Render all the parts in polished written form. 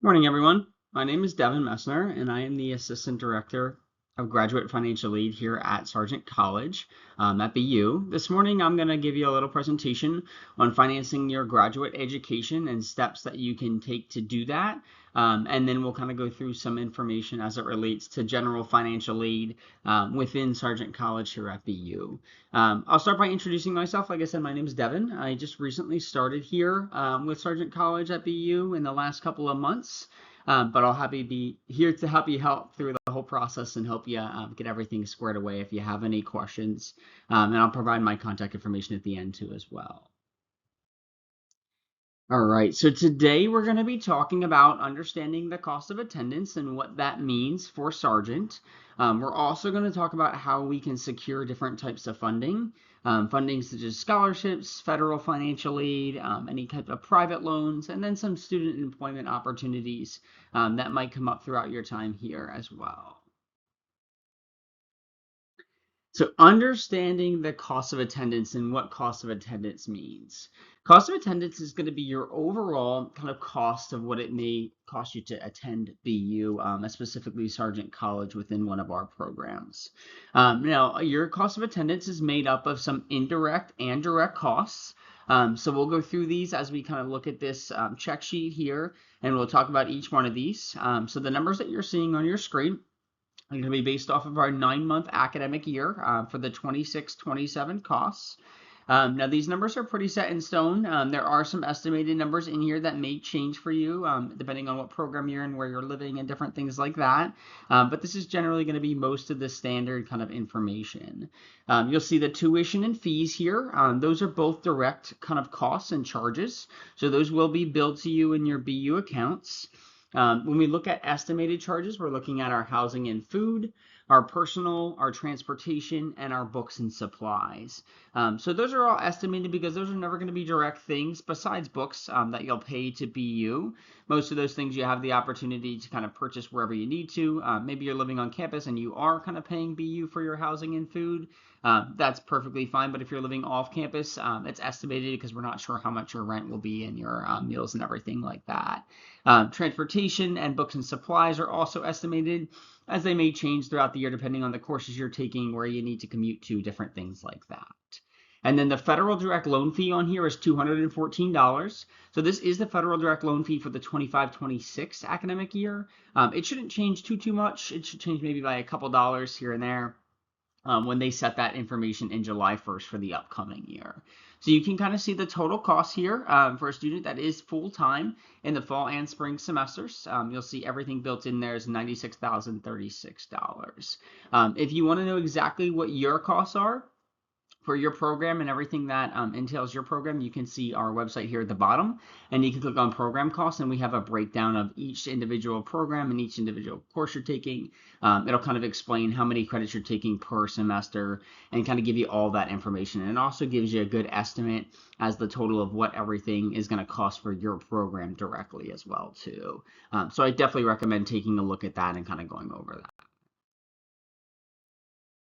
Morning, everyone. My name is Devin Messner, and I am the Assistant Director of Graduate Financial Aid here at Sargent College at BU. This morning, I'm going to give you a little presentation on financing your graduate education and steps that you can take to do that. And then we'll kind of go through some information as it relates to general financial aid within Sargent College here at BU. I'll start by introducing myself. Like I said, my name is Devin. I just recently started here with Sargent College at BU in the last couple of months. But I'll be here to help you through the whole process and help you get everything squared away if you have any questions. And I'll provide my contact information at the end too as well. All right, so today we're going to be talking about understanding the cost of attendance and what that means for Sargent. We're also going to talk about how we can secure different types of funding such as scholarships, federal financial aid, any type of private loans, and then some student employment opportunities that might come up throughout your time here as well. So understanding the cost of attendance and what cost of attendance means. Cost of attendance is going to be your overall kind of cost of what it may cost you to attend BU, specifically Sargent College within one of our programs. Now, your cost of attendance is made up of some indirect and direct costs. So we'll go through these as we kind of look at this check sheet here, and we'll talk about each one of these. So the numbers that you're seeing on your screen are going to be based off of our 9-month academic year for the 26-27 costs. Now, these numbers are pretty set in stone. There are some estimated numbers in here that may change for you depending on what program you're in, where you're living, and different things like that. But this is generally going to be most of the standard kind of information. You'll see the tuition and fees here. Those are both direct kind of costs and charges. So those will be billed to you in your BU accounts. When we look at estimated charges, we're looking at our housing and food, our personal, our transportation, and our books and supplies. So those are all estimated because those are never going to be direct things besides books that you'll pay to BU. Most of those things you have the opportunity to kind of purchase wherever you need to. Maybe you're living on campus and you are kind of paying BU for your housing and food. That's perfectly fine. But if you're living off campus, it's estimated because we're not sure how much your rent will be and your meals and everything like that. Transportation and books and supplies are also estimated as they may change throughout the year depending on the courses you're taking, where you need to commute to, different things like that. And then the federal direct loan fee on here is $214. So this is the federal direct loan fee for the 25-26 academic year. It shouldn't change too much. It should change maybe by a couple dollars here and there when they set that information in July 1st for the upcoming year. So you can kind of see the total cost here for a student that is full-time in the fall and spring semesters. You'll see everything built in there is $96,036. If you want to know exactly what your costs are for your program and everything that entails your program, you can see our website here at the bottom, and you can click on program costs, and we have a breakdown of each individual program and each individual course you're taking. It'll kind of explain how many credits you're taking per semester and kind of give you all that information. And it also gives you a good estimate as the total of what everything is going to cost for your program directly as well too. So I definitely recommend taking a look at that and kind of going over that.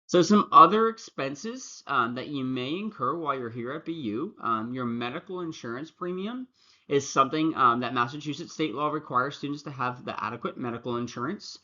So some other expenses that you may incur while you're here at BU, your medical insurance premium is something that Massachusetts state law requires students to have the adequate medical insurance.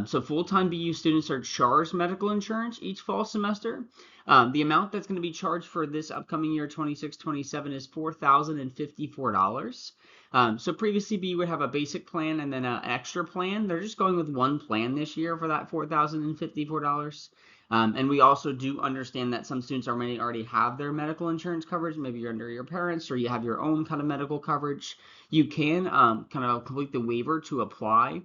So full-time BU students are charged medical insurance each fall semester. The amount that's going to be charged for this upcoming year, 26-27, is $4,054. So previously BU would have a basic plan and then an extra plan. They're just going with one plan this year for that $4,054. And we also do understand that some students may already have their medical insurance coverage. Maybe you're under your parents or you have your own kind of medical coverage. You can kind of complete the waiver to apply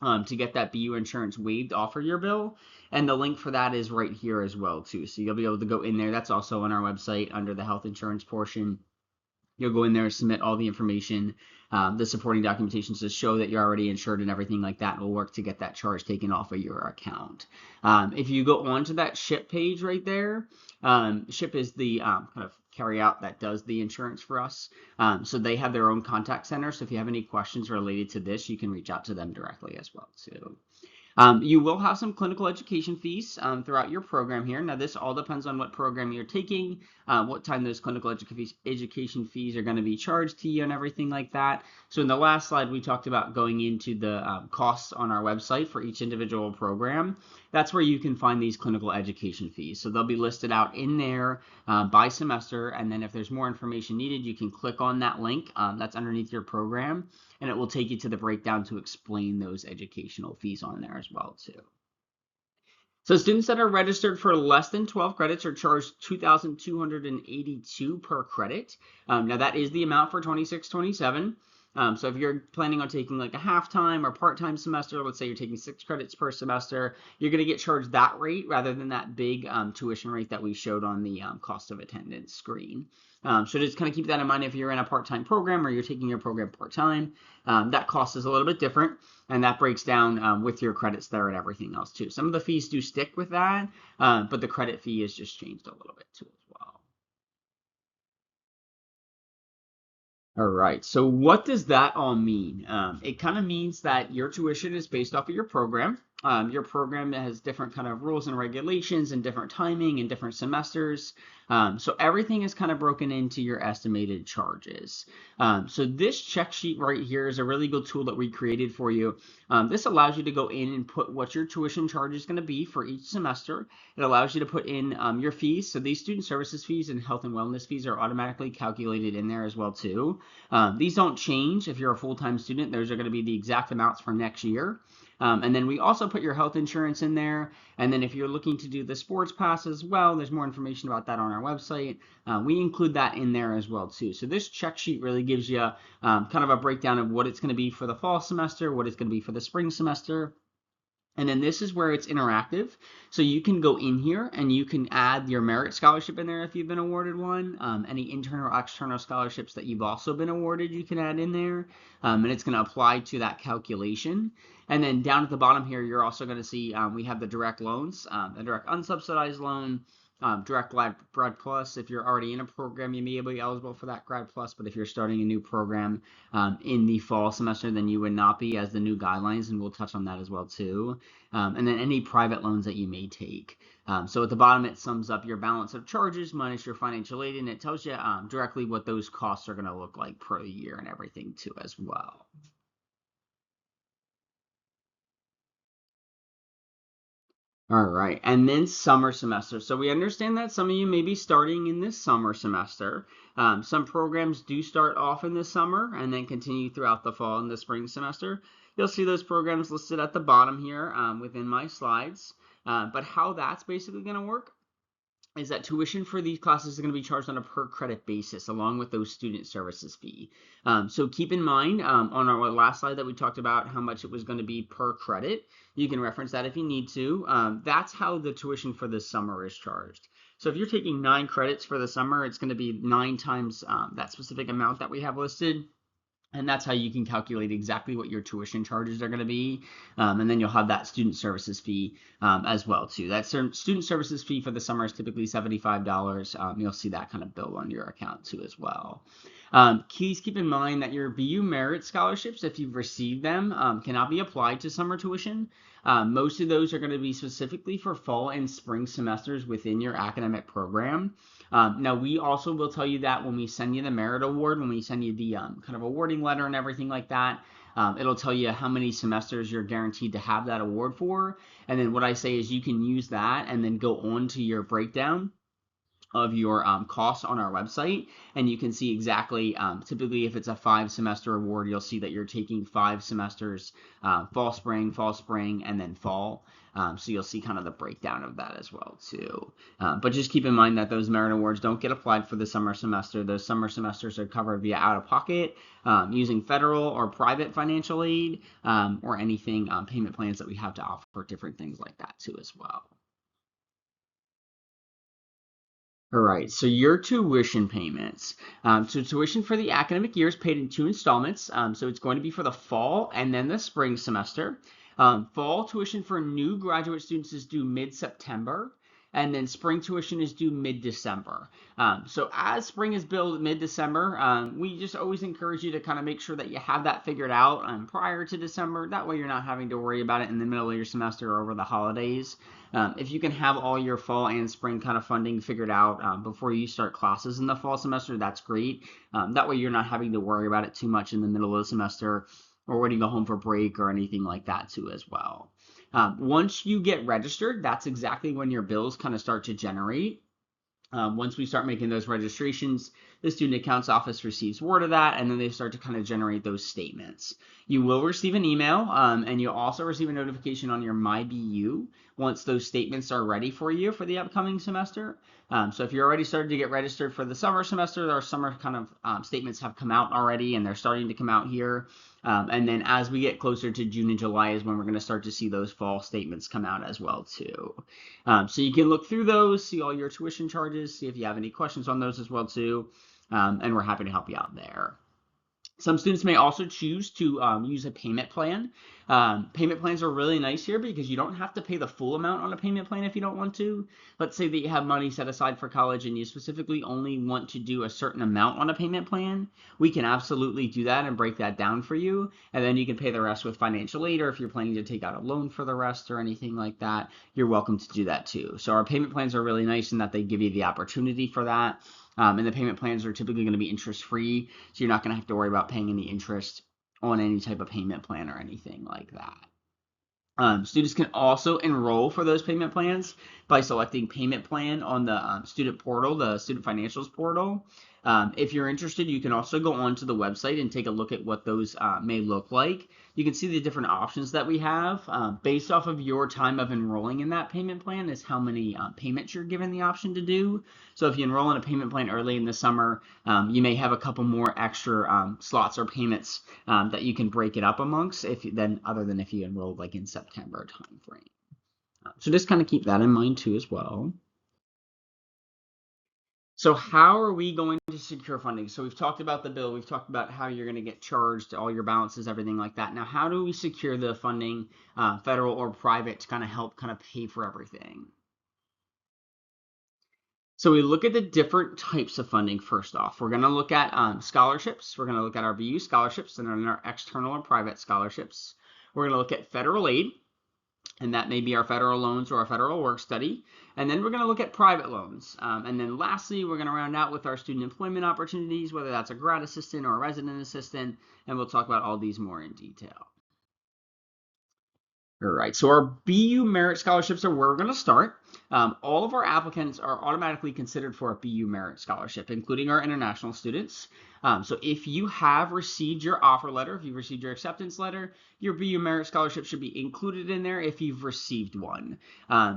to get that BU insurance waived off of your bill. And the link for that is right here as well too. So you'll be able to go in there. That's also on our website under the health insurance portion. You'll go in there, submit all the information, the supporting documentation to show that you're already insured and everything like that. Will work to get that charge taken off of your account. If you go on to that SHIP page right there, SHIP is the kind of carry out that does the insurance for us. So they have their own contact center. So if you have any questions related to this, you can reach out to them directly as well too. You will have some clinical education fees throughout your program here. Now, this all depends on what program you're taking, what time those clinical education fees are going to be charged to you and everything like that. So in the last slide, we talked about going into the costs on our website for each individual program. That's where you can find these clinical education fees. So they'll be listed out in there by semester. And then if there's more information needed, you can click on that link that's underneath your program, and it will take you to the breakdown to explain those educational fees on there as well too. So students that are registered for less than 12 credits are charged $2,282 per credit. Now that is the amount for 26-27. So if you're planning on taking like a half-time or part-time semester, let's say you're taking 6 credits per semester, you're going to get charged that rate rather than that big tuition rate that we showed on the cost of attendance screen. So just kind of keep that in mind if you're in a part-time program or you're taking your program part-time. That cost is a little bit different, and that breaks down with your credits there and everything else too. Some of the fees do stick with that, but the credit fee is just changed a little bit too as well. All right, so what does that all mean? It kind of means that your tuition is based off of your program. Your program has different kind of rules and regulations and different timing and different semesters. So everything is kind of broken into your estimated charges. So this check sheet right here is a really good tool that we created for you. This allows you to go in and put what your tuition charge is going to be for each semester. It allows you to put in your fees. So these student services fees and health and wellness fees are automatically calculated in there as well too. These don't change if you're a full-time student. Those are going to be the exact amounts for next year. And then we also put your health insurance in there. And then if you're looking to do the sports pass as well, there's more information about that on our website. We include that in there as well too. So this check sheet really gives you kind of a breakdown of what it's going to be for the fall semester, what it's going to be for the spring semester. And then this is where it's interactive. So you can go in here and you can add your merit scholarship in there if you've been awarded one. Any internal or external scholarships that you've also been awarded, you can add in there. And it's going to apply to that calculation. And then down at the bottom here, you're also going to see we have the direct loans, the direct unsubsidized loan, direct grad plus. If you're already in a program, you may be eligible for that grad plus, but if you're starting a new program in the fall semester, then you would not be, as the new guidelines, and we'll touch on that as well too. And then any private loans that you may take. So at the bottom, it sums up your balance of charges minus your financial aid, and it tells you directly what those costs are going to look like per year and everything too as well. All right, and then summer semester. So we understand that some of you may be starting in this summer semester. Some programs do start off in the summer and then continue throughout the fall and the spring semester. You'll see those programs listed at the bottom here within my slides. But how that's basically going to work is that tuition for these classes is going to be charged on a per credit basis along with those student services fee. So keep in mind on our last slide that we talked about how much it was going to be per credit. You can reference that if you need to. That's how the tuition for the summer is charged. So if you're taking 9 credits for the summer, it's going to be 9 times that specific amount that we have listed. And that's how you can calculate exactly what your tuition charges are going to be. And then you'll have that student services fee as well too. That student services fee for the summer is typically $75. You'll see that kind of bill on your account too as well. Please keep in mind that your BU merit scholarships, if you've received them, cannot be applied to summer tuition. Most of those are going to be specifically for fall and spring semesters within your academic program. Now, we also will tell you that when we send you the merit award, when we send you the kind of awarding letter and everything like that, it'll tell you how many semesters you're guaranteed to have that award for. And then what I say is you can use that and then go on to your breakdown of your costs on our website, and you can see exactly, typically if it's a 5-semester award, you'll see that you're taking 5 semesters, fall, spring, and then fall. So you'll see kind of the breakdown of that as well too. But just keep in mind that those merit awards don't get applied for the summer semester. Those summer semesters are covered via out-of-pocket, using federal or private financial aid, or anything, payment plans that we have to offer, different things like that too as well. All right, so your tuition payments. So tuition for the academic year is paid in 2 installments. So it's going to be for the fall and then the spring semester. Fall tuition for new graduate students is due mid-September. and then spring tuition is due mid-December. So as spring is billed mid-December, we just always encourage you to kind of make sure that you have that figured out prior to December. That way you're not having to worry about it in the middle of your semester or over the holidays. If you can have all your fall and spring kind of funding figured out before you start classes in the fall semester, that's great. That way you're not having to worry about it too much in the middle of the semester or when you go home for break or anything like that too as well. Once you get registered, that's exactly when your bills kind of start to generate. Once we start making those registrations, the student accounts office receives word of that, and then they start to kind of generate those statements. You will receive an email, and you'll also receive a notification on your MyBU once those statements are ready for you for the upcoming semester. So if you're already started to get registered for the summer semester, our summer kind of statements have come out already, and they're starting to come out here. And then as we get closer to June and July is when we're going to start to see those fall statements come out as well too. So you can look through those, see all your tuition charges, see if you have any questions on those as well too, and we're happy to help you out there. Some students may also choose to use a payment plan. Payment plans are really nice here because you don't have to pay the full amount on a payment plan if you don't want to. Let's say that you have money set aside for college and you specifically only want to do a certain amount on a payment plan. We can absolutely do that and break that down for you, and then you can pay the rest with financial aid, or if you're planning to take out a loan for the rest or anything like that, you're welcome to do that too. So our payment plans are really nice in that they give you the opportunity for that. And the payment plans are typically going to be interest-free, so you're not going to have to worry about paying any interest on any type of payment plan or anything like that. Students can also enroll for those payment plans by selecting payment plan on the student portal, the student financials portal. If you're interested, you can also go onto the website and take a look at what those may look like. You can see the different options that we have. Based off of your time of enrolling in that payment plan is how many payments you're given the option to do. So if you enroll in a payment plan early in the summer, you may have a couple more extra slots or payments that you can break it up amongst other than if you enrolled like in September timeframe. So just kind of keep that in mind too as well. So how are we going to secure funding? So we've talked about the bill, we've talked about how you're going to get charged, all your balances, everything like that. Now, how do we secure the funding, federal or private, to kind of help kind of pay for everything? So we look at the different types of funding first off. We're going to look at scholarships. We're going to look at our BU scholarships and then our external and private scholarships. We're going to look at federal aid, and that may be our federal loans or our federal work study. And then we're going to look at private loans. And then lastly, we're going to round out with our student employment opportunities, whether that's a grad assistant or a resident assistant, and we'll talk about all these more in detail. All right, so our BU Merit Scholarships are where we're going to start. All of our applicants are automatically considered for a BU Merit Scholarship, including our international students. So if you have received your offer letter, if you've received your acceptance letter, your BU Merit Scholarship should be included in there if you've received one.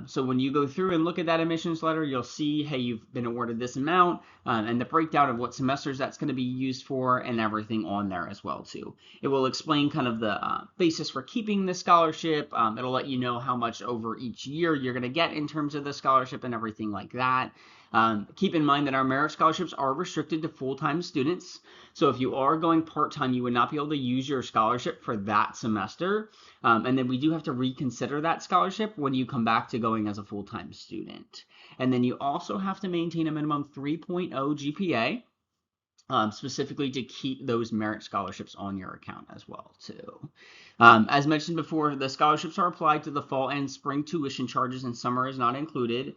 So when you go through and look at that admissions letter, you'll see, hey, you've been awarded this amount, and the breakdown of what semesters that's going to be used for and everything on there as well too. It will explain kind of the basis for keeping the scholarship. It'll let you know how much over each year you're going to get in terms of the scholarship and everything like that. Keep in mind that our merit scholarships are restricted to full-time students. So if you are going part-time, you would not be able to use your scholarship for that semester. And then we do have to reconsider that scholarship when you come back to going as a full-time student. And then you also have to maintain a minimum 3.0 GPA. Specifically to keep those merit scholarships on your account as well too. As mentioned before, the scholarships are applied to the fall and spring tuition charges, and summer is not included.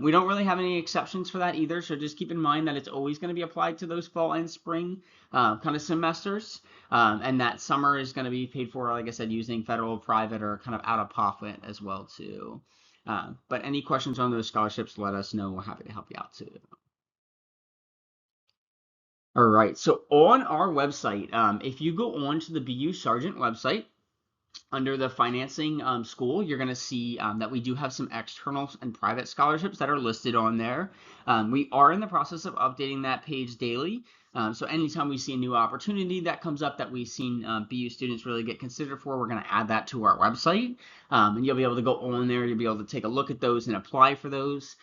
We don't really have any exceptions for that either, so just keep in mind that it's always going to be applied to those fall and spring kind of semesters, and that summer is going to be paid for, like I said, using federal, private, or kind of out of pocket as well too. But any questions on those scholarships, let us know. We're happy to help you out too. All right, so on our website, if you go on to the BU Sargent website, under the financing school, you're going to see that we do have some external and private scholarships that are listed on there. We are in the process of updating that page daily. So anytime we see a new opportunity that comes up that we've seen BU students really get considered for, we're going to add that to our website. And you'll be able to go on there, you'll be able to take a look at those and apply for those.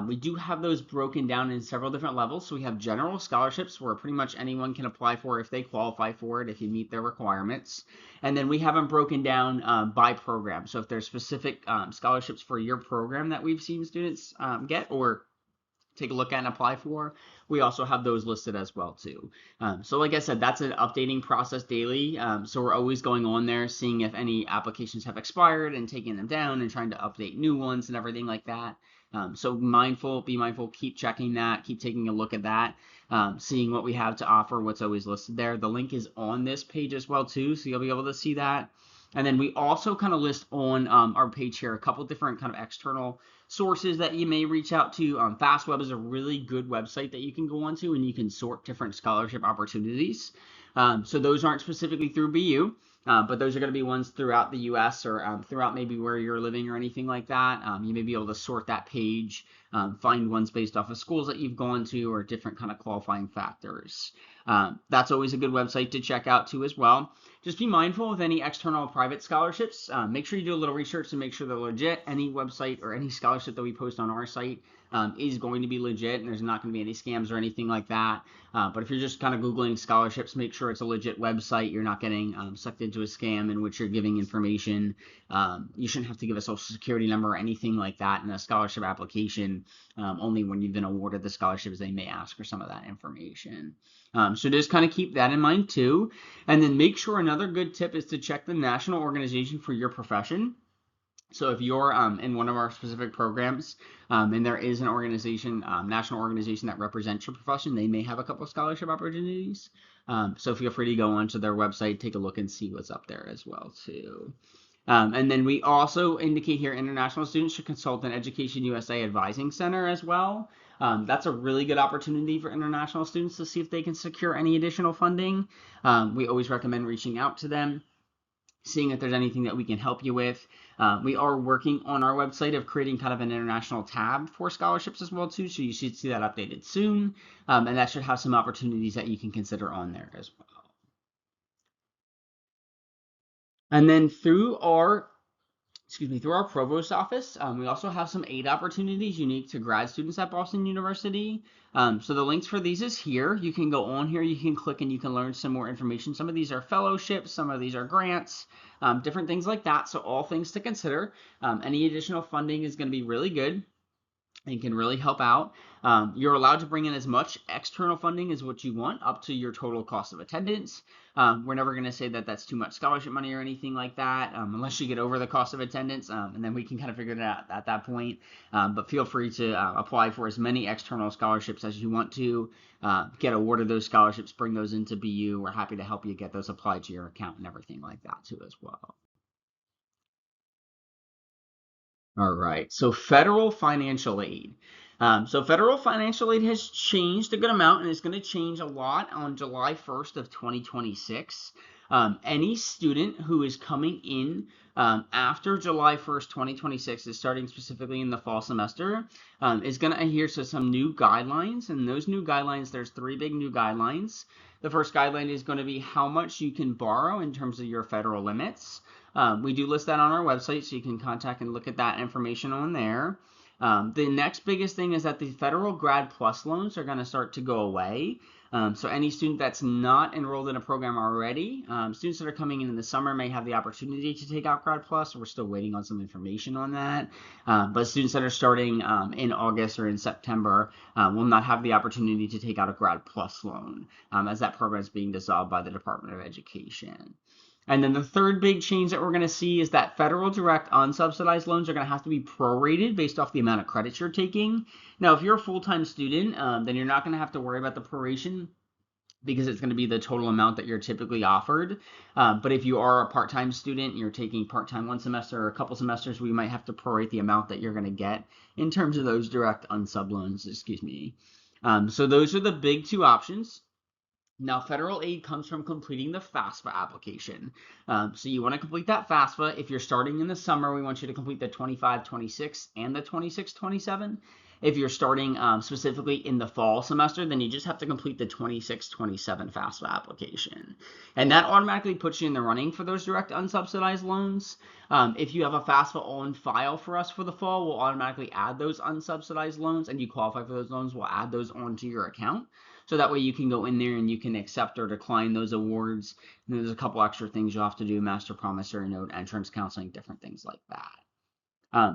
We do have those broken down in several different levels. So we have general scholarships where pretty much anyone can apply for if they qualify for it, if you meet their requirements. And then we have them broken down by program. So if there's specific scholarships for your program that we've seen students get or take a look at and apply for, we also have those listed as well too. So like I said, that's an updating process daily. So we're always going on there, seeing if any applications have expired and taking them down and trying to update new ones and everything like that. So be mindful, keep checking that, keep taking a look at that, seeing what we have to offer, what's always listed there. The link is on this page as well too, so you'll be able to see that. And then we also kind of list on our page here a couple different kind of external sources that you may reach out to. FastWeb is a really good website that you can go onto and you can sort different scholarship opportunities. So those aren't specifically through BU, but those are going to be ones throughout the US or throughout maybe where you're living or anything like that. You may be able to sort that page, find ones based off of schools that you've gone to or different kind of qualifying factors. That's always a good website to check out too as well. Just be mindful of any external private scholarships. Make sure you do a little research to make sure they're legit. Any website or any scholarship that we post on our site is going to be legit, and there's not going to be any scams or anything like that. But if you're just kind of Googling scholarships, make sure it's a legit website. You're not getting sucked into a scam in which you're giving information. You shouldn't have to give a social security number or anything like that in a scholarship application. Only when you've been awarded the scholarships, they may ask for some of that information. So just kind of keep that in mind too. And then make sure another good tip is to check the national organization for your profession. So if you're in one of our specific programs and there is an organization, national organization that represents your profession, they may have a couple of scholarship opportunities. So feel free to go onto their website, take a look and see what's up there as well too. And then we also indicate here international students should consult an Education USA Advising Center as well. That's a really good opportunity for international students to see if they can secure any additional funding. We always recommend reaching out to them, seeing if there's anything that we can help you with. We are working on our website of creating kind of an international tab for scholarships as well too, so you should see that updated soon, and that should have some opportunities that you can consider on there as well. And then through our provost office, we also have some aid opportunities unique to grad students at Boston University. So the links for these is here. You can go on here, you can click and you can learn some more information. Some of these are fellowships, some of these are grants, different things like that. So all things to consider. Any additional funding is going to be really good and can really help out. You're allowed to bring in as much external funding as what you want, up to your total cost of attendance. We're never going to say that that's too much scholarship money or anything like that, unless you get over the cost of attendance, and then we can kind of figure it out at that point. But feel free to apply for as many external scholarships as you want to. Get awarded those scholarships, bring those into BU. We're happy to help you get those applied to your account and everything like that too as well. All right, so federal financial aid. So federal financial aid has changed a good amount, and it's going to change a lot on July 1st of 2026. Any student who is coming in after July 1st, 2026, is starting specifically in the fall semester, is going to adhere to some new guidelines. And those new guidelines, there's three big new guidelines. The first guideline is going to be how much you can borrow in terms of your federal limits. We do list that on our website, so you can contact and look at that information on there. The next biggest thing is that the federal Grad Plus loans are going to start to go away. So any student that's not enrolled in a program already, students that are coming in the summer may have the opportunity to take out Grad Plus. We're still waiting on some information on that. But students that are starting in August or in September will not have the opportunity to take out a Grad Plus loan, as that program is being dissolved by the Department of Education. And then the third big change that we're going to see is that federal direct unsubsidized loans are going to have to be prorated based off the amount of credits you're taking. Now, if you're a full-time student, then you're not going to have to worry about the proration because it's going to be the total amount that you're typically offered. But if you are a part-time student and you're taking part-time one semester or a couple semesters, we might have to prorate the amount that you're going to get in terms of those direct unsub loans, So those are the big two options. Now, federal aid comes from completing the FAFSA application. So you want to complete that FAFSA. If you're starting in the summer, we want you to complete the 25-26 and the 26-27. If you're starting specifically in the fall semester, then you just have to complete the 26-27 FAFSA application. And that automatically puts you in the running for those direct unsubsidized loans. If you have a FAFSA on file for us for the fall, we'll automatically add those unsubsidized loans, and you qualify for those loans, we'll add those onto your account. So that way you can go in there and you can accept or decline those awards. And there's a couple extra things you'll have to do: master promissory note, entrance counseling, different things like that.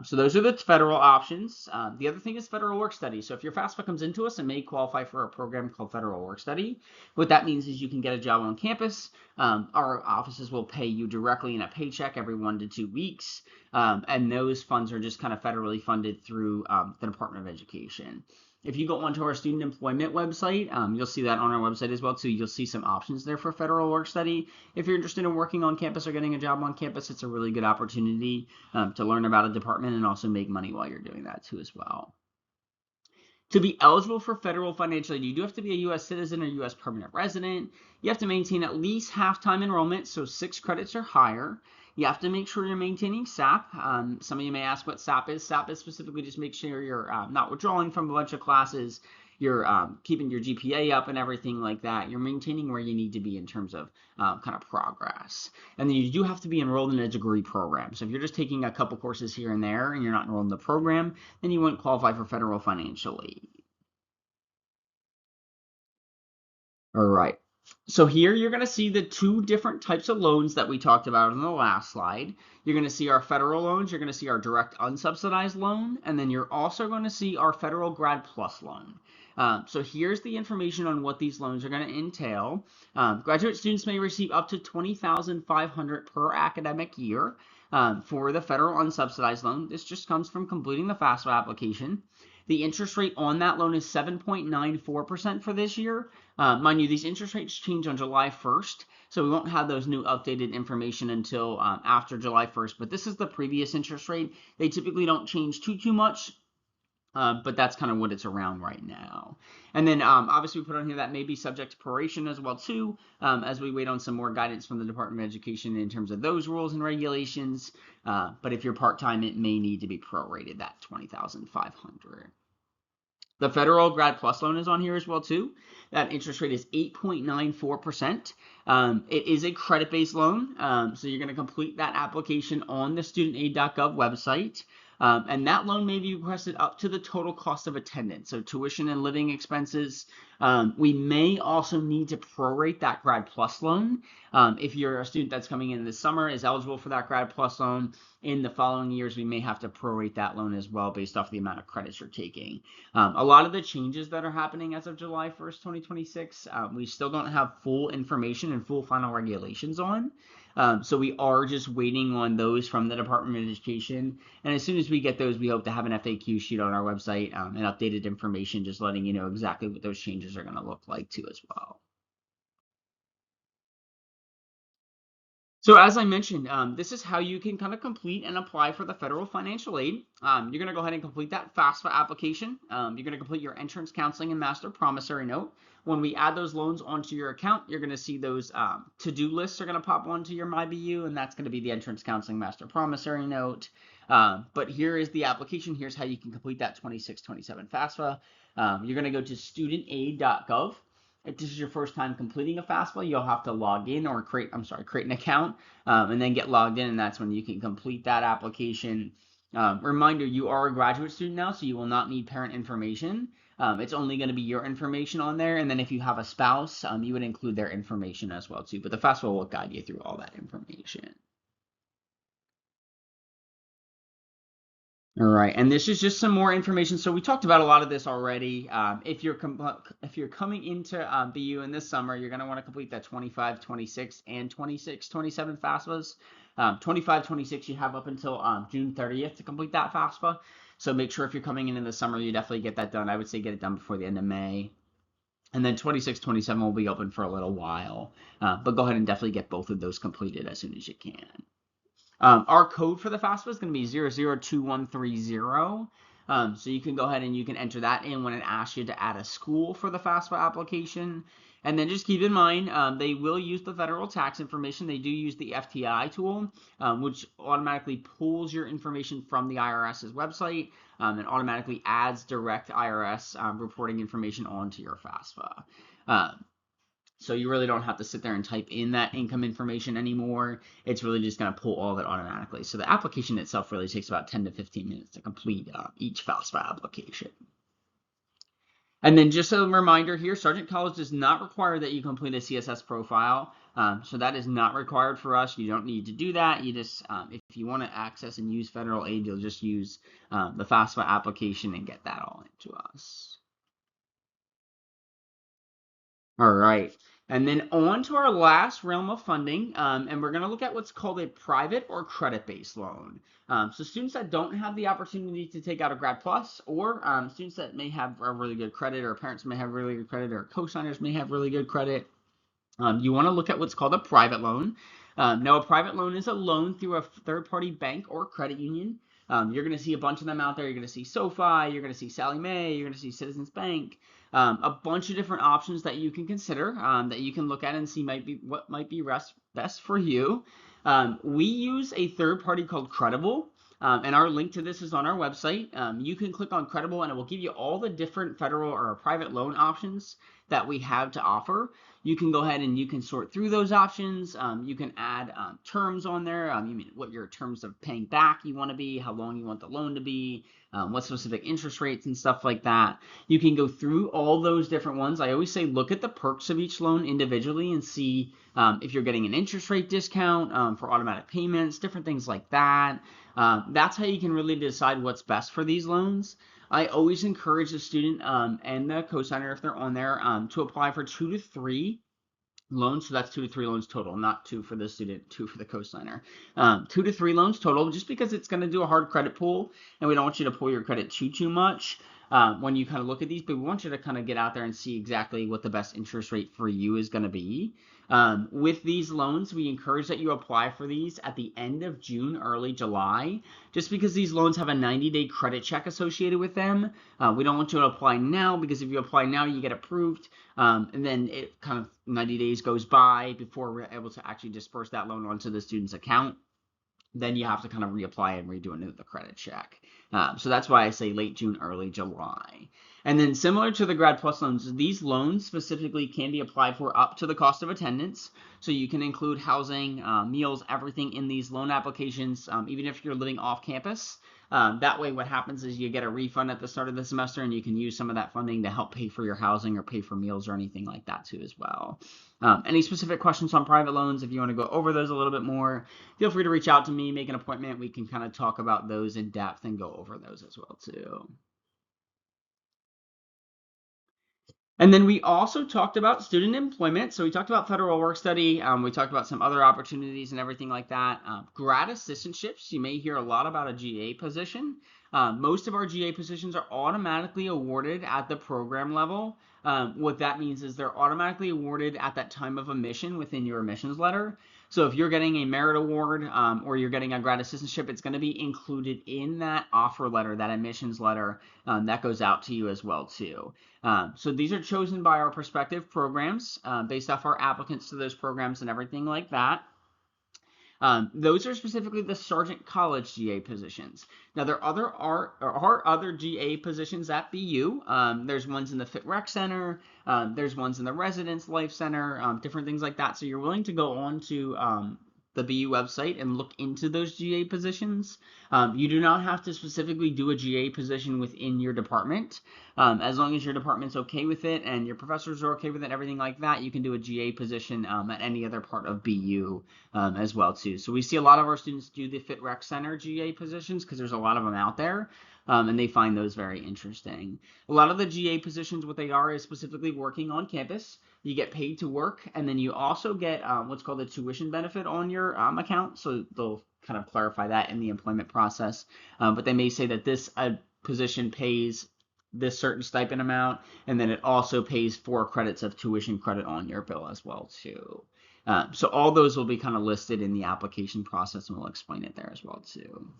So those are the federal options. The other thing is federal work study. So if your FAFSA comes into us and may qualify for a program called federal work study, what that means is you can get a job on campus. Our offices will pay you directly in a paycheck every 1 to 2 weeks. And those funds are just kind of federally funded through the Department of Education. If you go onto our student employment website, you'll see that on our website as well too. You'll see some options there for federal work study. If you're interested in working on campus or getting a job on campus, it's a really good opportunity to learn about a department and also make money while you're doing that too as well. To be eligible for federal financial aid, you do have to be a U.S. citizen or U.S. permanent resident. You have to maintain at least half-time enrollment, so 6 credits or higher. You have to make sure you're maintaining SAP. Some of you may ask what SAP is. SAP is specifically just make sure you're not withdrawing from a bunch of classes. You're keeping your GPA up and everything like that. You're maintaining where you need to be in terms of kind of progress. And then you do have to be enrolled in a degree program. So if you're just taking a couple courses here and there and you're not enrolled in the program, then you wouldn't qualify for federal financial aid. All right. So here you're going to see the 2 different types of loans that we talked about in the last slide. You're going to see our federal loans, you're going to see our direct unsubsidized loan, and then you're also going to see our federal Grad Plus loan. So here's the information on what these loans are going to entail. Graduate students may receive up to $20,500 per academic year for the federal unsubsidized loan. This just comes from completing the FAFSA application. The interest rate on that loan is 7.94% for this year. Mind you, these interest rates change on July 1st, so we won't have those new updated information until after July 1st, but this is the previous interest rate. They typically don't change too much, but that's kind of what it's around right now. And then obviously we put on here that may be subject to proration as well too, as we wait on some more guidance from the Department of Education in terms of those rules and regulations. But if you're part-time, it may need to be prorated, that $20,500. The federal Grad Plus loan is on here as well too. That interest rate is 8.94%. It is a credit-based loan, so you're going to complete that application on the studentaid.gov website. And that loan may be requested up to the total cost of attendance, so tuition and living expenses. We may also need to prorate that Grad Plus loan. If you're a student that's coming in this summer, is eligible for that Grad Plus loan, in the following years, we may have to prorate that loan as well based off the amount of credits you're taking. A lot of the changes that are happening as of July 1st, 2026, we still don't have full information and full final regulations on. So we are just waiting on those from the Department of Education. And as soon as we get those, we hope to have an FAQ sheet on our website and updated information, just letting you know exactly what those changes are going to look like too as well. So as I mentioned, this is how you can kind of complete and apply for the federal financial aid. You're going to go ahead and complete that FAFSA application. You're going to complete your entrance counseling and master promissory note. When we add those loans onto your account, you're going to see those to-do lists are going to pop onto your MyBU, and that's going to be the entrance counseling master promissory note. But here is the application. Here's how you can complete that 26-27 FAFSA. You're going to go to studentaid.gov. If this is your first time completing a FAFSA, you'll have to log in or create an account and then get logged in, and that's when you can complete that application. Reminder, you are a graduate student now, so you will not need parent information. It's only going to be your information on there, and then if you have a spouse, you would include their information as well too. But the FAFSA will guide you through all that information. All right, and this is just some more information. So we talked about a lot of this already. If you're coming into BU in this summer, you're going to want to complete that 25, 26, and 26, 27 FAFSAs. 25, 26, you have up until June 30th to complete that FAFSA. So make sure if you're coming in the summer, you definitely get that done. I would say get it done before the end of May. And then 26, 27 will be open for a little while. But go ahead and definitely get both of those completed as soon as you can. Our code for the FAFSA is going to be 002130. So you can go ahead and you can enter that in when it asks you to add a school for the FAFSA application. And then just keep in mind, they will use the federal tax information. They do use the FTI tool, which automatically pulls your information from the IRS's website and automatically adds direct IRS reporting information onto your FAFSA. So you really don't have to sit there and type in that income information anymore. It's really just going to pull all of it automatically. So the application itself really takes about 10 to 15 minutes to complete each FAFSA application. And then just a reminder here, Sargent College does not require that you complete a CSS profile. So that is not required for us. You don't need to do that. You just, if you want to access and use federal aid, you'll just use the FAFSA application and get that all into us. All right. And then on to our last realm of funding, and we're going to look at what's called a private or credit-based loan. So students that don't have the opportunity to take out a Grad PLUS, or students that may have a really good credit, or parents may have really good credit, or co-signers may have really good credit, you want to look at what's called a private loan. Now, a private loan is a loan through a third-party bank or credit union. You're going to see a bunch of them out there. You're going to see SoFi, you're going to see Sallie Mae, you're going to see Citizens Bank, a bunch of different options that you can consider, that you can look at and see what might be best for you. We use a third party called Credible. And our link to this is on our website. You can click on Credible and it will give you all the different federal or private loan options that we have to offer. You can go ahead and you can sort through those options. You can add terms on there. You mean what your terms of paying back you want to be, how long you want the loan to be, what specific interest rates and stuff like that. You can go through all those different ones. I always say look at the perks of each loan individually and see if you're getting an interest rate discount for automatic payments, different things like that. That's how you can really decide what's best for these loans. I always encourage the student and the cosigner, if they're on there, to apply for 2 to 3 loans. So that's 2 to 3 loans total, not 2 for the student, 2 for the cosigner. 2 to 3 loans total, just because it's going to do a hard credit pull, and we don't want you to pull your credit too much when you kind of look at these, but we want you to kind of get out there and see exactly what the best interest rate for you is going to be. With these loans, we encourage that you apply for these at the end of June, early July, just because these loans have a 90-day credit check associated with them. We don't want you to apply now, because if you apply now, you get approved, and then it kind of 90 days goes by before we're able to actually disperse that loan onto the student's account. Then you have to kind of reapply and redo another credit check. So that's why I say late June, early July. And then similar to the Grad PLUS loans, these loans specifically can be applied for up to the cost of attendance. So you can include housing, meals, everything in these loan applications, even if you're living off campus. That way what happens is you get a refund at the start of the semester, and you can use some of that funding to help pay for your housing or pay for meals or anything like that too as well. Any specific questions on private loans, if you want to go over those a little bit more, feel free to reach out to me, make an appointment. We can kind of talk about those in depth and go over those as well too. And then we also talked about student employment. So we talked about federal work study. We talked about some other opportunities and everything like that. Grad assistantships, you may hear a lot about a GA position. Most of our GA positions are automatically awarded at the program level. What that means is they're automatically awarded at that time of admission within your admissions letter. So if you're getting a merit award or you're getting a grad assistantship, it's going to be included in that offer letter, that admissions letter that goes out to you as well too. So these are chosen by our prospective programs based off our applicants to those programs and everything like that. Those are specifically the Sargent College GA positions. Now, there are other GA positions at BU. There's ones in the Fit Rec Center. There's ones in the Residence Life Center, different things like that. So you're willing to go on to the BU website and look into those GA positions. You do not have to specifically do a GA position within your department. As long as your department's okay with it and your professors are okay with it, everything like that, you can do a GA position at any other part of BU as well too. So we see a lot of our students do the Fit Rec Center GA positions because there's a lot of them out there. And they find those very interesting. A lot of the GA positions, what they are is specifically working on campus. You get paid to work, and then you also get what's called a tuition benefit on your account. So they'll kind of clarify that in the employment process. But they may say that this position pays this certain stipend amount, and then it also pays 4 credits of tuition credit on your bill as well too. So all those will be kind of listed in the application process, and we'll explain it there as well too.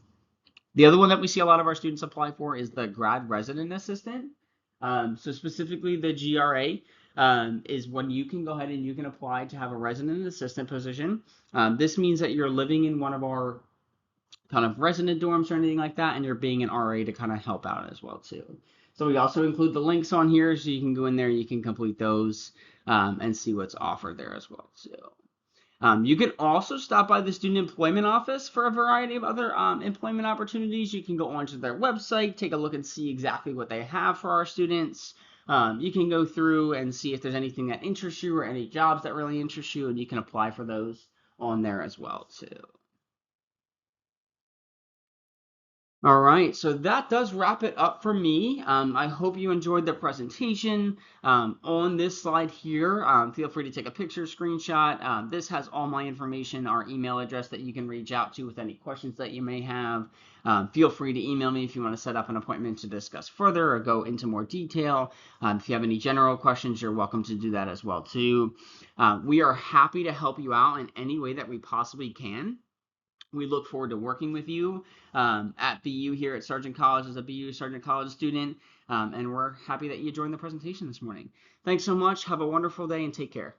The other one that we see a lot of our students apply for is the grad resident assistant. So specifically the GRA is when you can go ahead and you can apply to have a resident assistant position. This means that you're living in one of our kind of resident dorms or anything like that, and you're being an RA to kind of help out as well too. So we also include the links on here, so you can go in there, you can complete those and see what's offered there as well too. You can also stop by the Student Employment Office for a variety of other employment opportunities. You can go onto their website, take a look and see exactly what they have for our students. You can go through and see if there's anything that interests you or any jobs that really interest you, and you can apply for those on there as well too. All right, so that does wrap it up for me. I hope you enjoyed the presentation. On this slide here, feel free to take a picture, screenshot. This has all my information, our email address that you can reach out to with any questions that you may have. Feel free to email me if you want to set up an appointment to discuss further or go into more detail. If you have any general questions, you're welcome to do that as well too. We are happy to help you out in any way that we possibly can. We look forward to working with you at BU here at Sargent College as a BU Sargent College student, and we're happy that you joined the presentation this morning. Thanks so much. Have a wonderful day and take care.